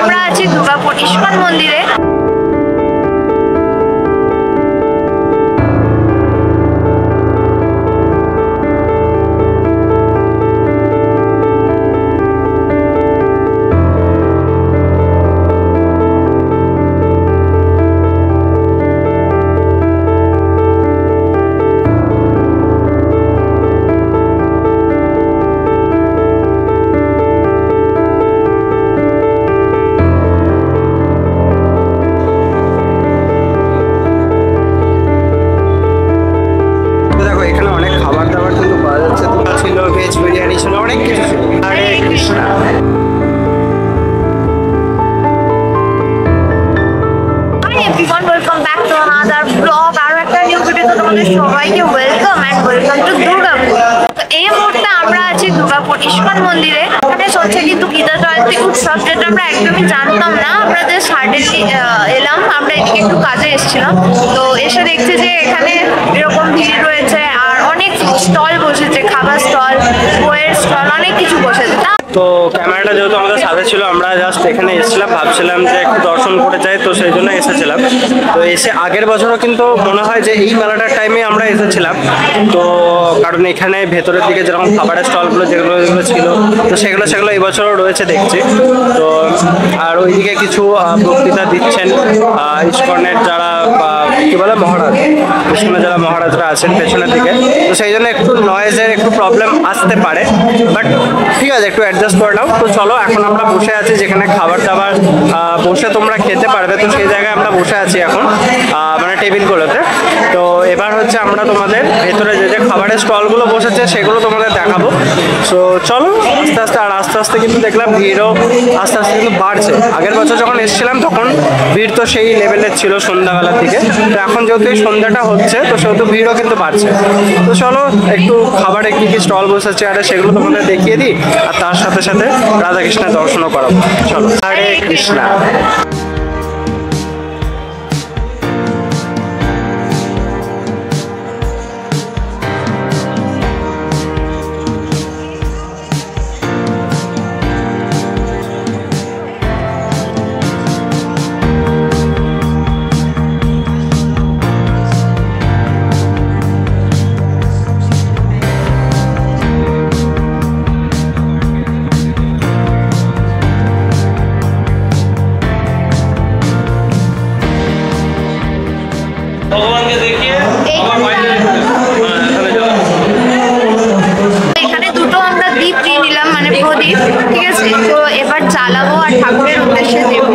আমরা আছি দুর্গাপুর ইস্কন মন্দিরে। সবাইকে welcome and welcome to Durgapur. তো এই মুহূর্তে আমরা আছি দুর্গাপুর ইস্কন মন্দিরে। এখানে চলছে কিন্তু গীতা জয়ন্তী উৎসব, যেটা আমরা একদমই জানতাম না। আমরা যে সাডেনলি এলাম, আমরা এদিকে একটু কাজে এসেছিলাম, তো এসে দেখছি যে এখানে এরকম ভিড় রয়েছে আর অনেক স্টল বসেছে, খাবার স্টল, বইয়ের স্টল, অনেক কিছু বসেছে। তো ক্যামেরাটা যেহেতু আমাদের সাথে ছিল, আমরা জাস্ট এখানে এসেছিলাম, ভাবছিলাম যে একটু দর্শন করে যাই, তো সেই জন্য এসেছিলাম। তো এসে আগের বছরও কিন্তু মনে হয় যে এই মেলাটার টাইমে আমরা এসেছিলাম। তো কারণ এখানে ভেতরের দিকে যেরকম খাবারের স্টলগুলো যেগুলো ছিল, তো সেগুলো এই বছরও রয়েছে দেখছি। তো আর ওইদিকে কিছু বক্তৃতা দিচ্ছেন ইস্কনের যারা কি বলে মহারাজ, ইস্কনের যারা মহারাজরা আছেন পেছনের দিকে। তো সেই জন্য একটু নয়েজের একটু প্রবলেম আসতে পারে, বাট ঠিক আছে, একটু অ্যাডজাস্ট করে নাও। তো চলো, এখন আমরা বসে আছি যেখানে খাবার দাবার বসে তোমরা খেতে পারবে, তো সেই জায়গায় আমরা বসে আছি এখন, মানে টেবিলগুলোতে। তো এবার হচ্ছে আমরা তোমাদের ভেতরে যে খাবারের স্টলগুলো বসেছে সেগুলো তোমাদের দেখাবো। সো চলো আস্তে আস্তে কিন্তু দেখলাম ভিড়ও আস্তে আস্তে কিন্তু বাড়ছে। আগের বছর যখন এসেছিলাম তখন ভিড় তো সেই লেভেলের ছিল সন্ধ্যাবেলার দিকে, তো এখন যেহেতু এই সন্ধ্যাটা হচ্ছে তো সেহেতু ভিড়ও কিন্তু বাড়ছে। তো চলো একটু খাবারের কী কী স্টল বসেছে আর সেগুলো তোমাদের দেখিয়ে দিই, আর তার সাথে সাথে রাধাকৃষ্ণের দর্শনও করাবো। চলো, হরে কৃষ্ণ। এখানে দুটো আমরা দীপ নিয়ে নিলাম, মানে প্রদীপ, ঠিক আছে। তো এবার জ্বালাবো আর ঠাকুরের উদ্দেশ্যে দেবো।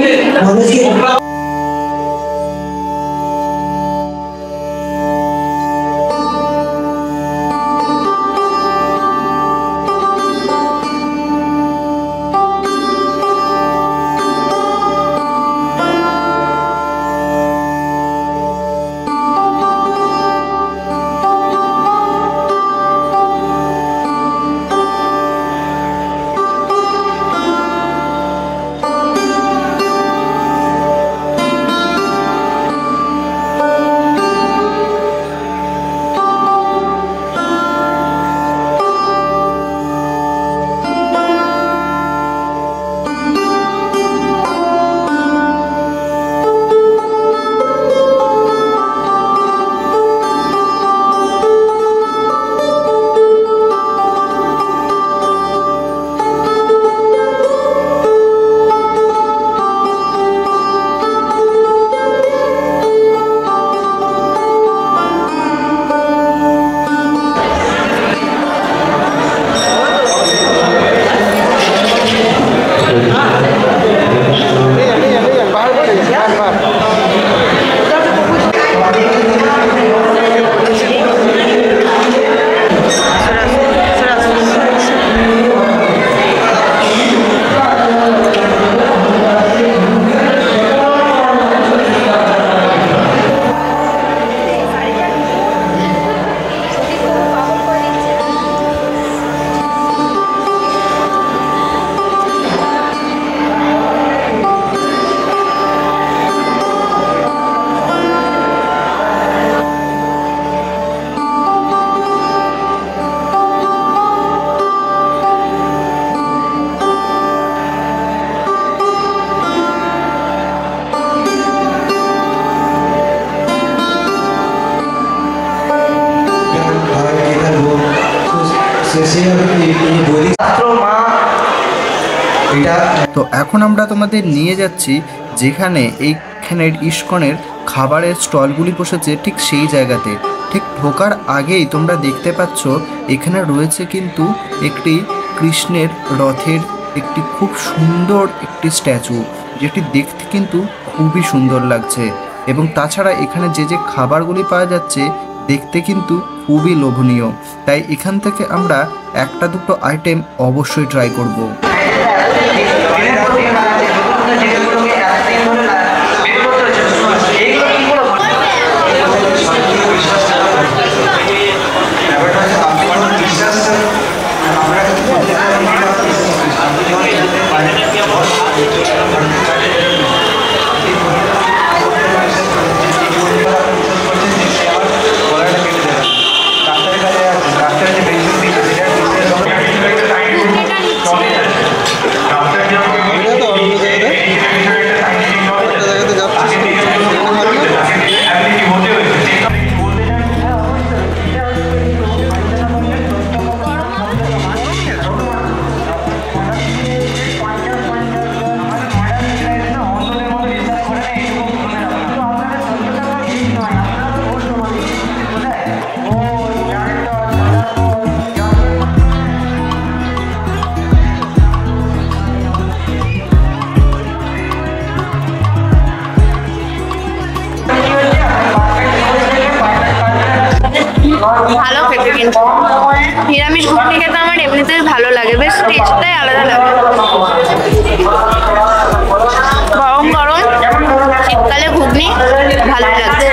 তো এখন আমরা তোমাদের নিয়ে যাচ্ছি যেখানে এইখানের ইস্কনের খাবারের স্টলগুলি বসেছে ঠিক সেই জায়গাতে। ঠিক ঢোকার আগেই তোমরা দেখতে পাচ্ছ এখানে রয়েছে কিন্তু একটি কৃষ্ণের রথের একটি খুব সুন্দর একটি স্ট্যাচু, যেটি দেখতে কিন্তু খুবই সুন্দর লাগছে। এবং তাছাড়া এখানে যে যে খাবারগুলি পাওয়া যাচ্ছে দেখতে কিন্তু খুবই লোভনীয়, তাই এখান থেকে আমরা একটা দুটো আইটেম অবশ্যই ট্রাই করব। ভালো খেতে, কিন্তু নিরামিষ ঘুগনি খেতে আমার এমনিতেই ভালো লাগে, বেশ টেস্টটাই আলাদা লাগে। গরম গরম শীতকালে ঘুগনি ভালো লাগছে।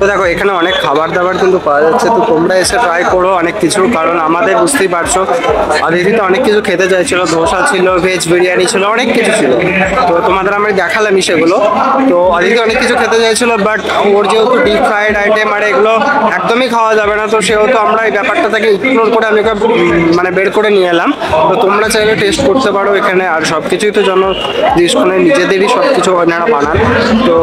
তো দেখো এখানে অনেক খাবার দাবার কিন্তু পাওয়া যাচ্ছে, তো তোমরা এসে ট্রাই করো অনেক কিছু, কারণ আমাদের বুঝতেই পারছো অদিতিতে অনেক কিছু খেতে চাইছিল, ধোসা ছিল, ভেজ বিরিয়ানি ছিল, অনেক কিছু ছিল। তো তোমাদের আমি দেখালামই সেগুলো। তো অদিতি অনেক কিছু খেতে চাইছিল, বাট ওর যেহেতু ডিপ ফ্রাইড আইটেম আর এগুলো একদমই খাওয়া যাবে না, তো সেহেতু আমরা এই ব্যাপারটা থেকে ইগনোর করে আমি ওকে মানে বের করে নিয়ে এলাম। তো তোমরা চাইলে টেস্ট করতে পারো এখানে, আর সব কিছুই তো জন্য জিনিসগুলো নিজেদেরই সব কিছু ওনারা বানান, তো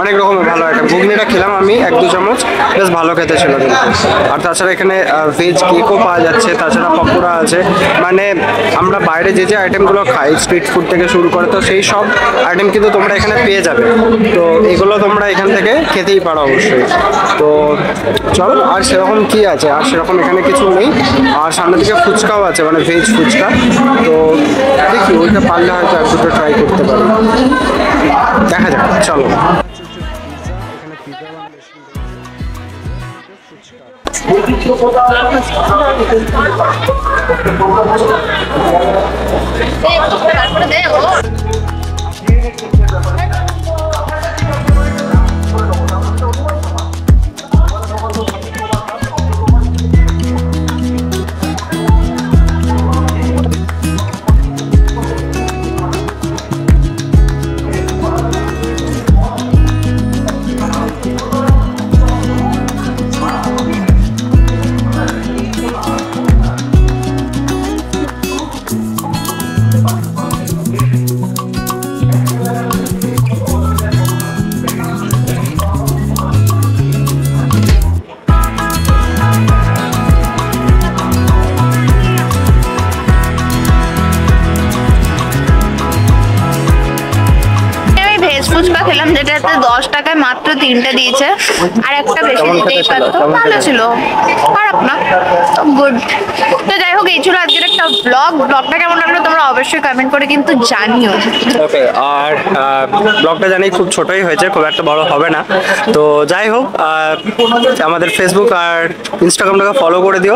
অনেক রকমের ভালো আইটেম। ঘুগনিটা খেলাম আমি 1-2 চামচ, বেশ ভালো খেতে ছিল কিন্তু। আর তাছাড়া এখানে ভেজ কেকও পাওয়া যাচ্ছে, তাছাড়া পকোড়া আছে, মানে আমরা বাইরে যে যে আইটেমগুলো খাই স্ট্রিট ফুড থেকে শুরু করে, তো সেই সব আইটেম কিন্তু তোমরা এখানে পেয়ে যাবে। তো এগুলো তোমরা এখান থেকে খেতেই পারো অবশ্যই। তো চলো, আর সেরকম কি আছে, আর সেরকম এখানে কিছু নেই। আর সামনের দিকে ফুচকাও আছে, মানে ভেজ ফুচকা, তো দেখি ওইটা পারলে হয়তো এক দুটো ট্রাই করতে পারি, দেখা যাক। চলো তারপরে দেবো। ফুচকা খেলাম, যেটাতে 10 টাকায় মাত্র 3টে দিয়েছে, আর একটা বেশি দিতেই পারতো। ভালো ছিল, খারাপ না, গুড। তো যাই হোক, এই ছিল আজকের একটা ব্লগটা কেমন লাগলো তোমরা অবশ্যই কমেন্ট করে কিন্তু জানিও। ওকে, আর ব্লগটা জানি খুব ছোটই হয়েছে, খুব একটা বড় হবে না। তো যাই হোক, আমাদের ফেসবুক আর ইনস্টাগ্রামটাকে ফলো করে দিও।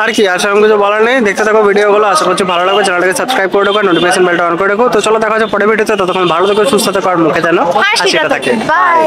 আর কি, আর সেরকম কিছু বলার নেই। দেখতে থাকো ভিডিওগুলো, আশা করছি ভালো লাগবে। চ্যানেলটাকে সাবস্ক্রাইব করে রাখো, নোটিফিকেশন বেলটা অন করে রাখো। তো চলো দেখা হচ্ছে পরের ভিডিওতে, ততক্ষণ ভালো থেকো, সুস্থ থেকো, আর মুখে যেন হাসিটা থাকে। বাই।